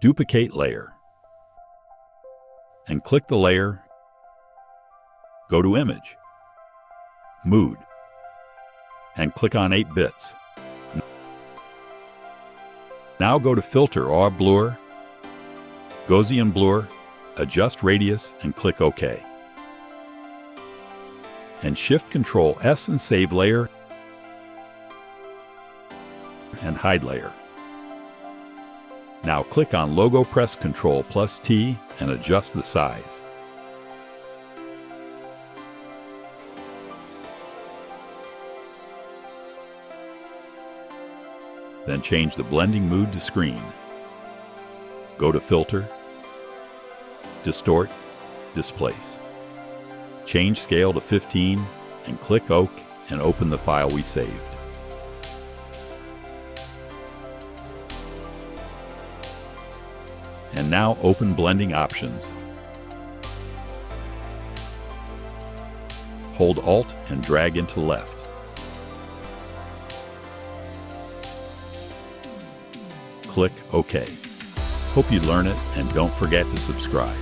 Duplicate layer. And click the layer. Go to Image, Mood, and click on 8 bits. Now go to Filter or Blur, Gaussian Blur, adjust radius, and click OK. And Shift-Control-S and save layer and hide layer. Now click on logo, press Ctrl+T and adjust the size. Then change the blending mood to screen. Go to Filter, Distort, Displace. Change scale to 15 and click OK and open the file we saved. And now open blending options. Hold Alt and drag into left. Click OK. Hope you learn it and don't forget to subscribe.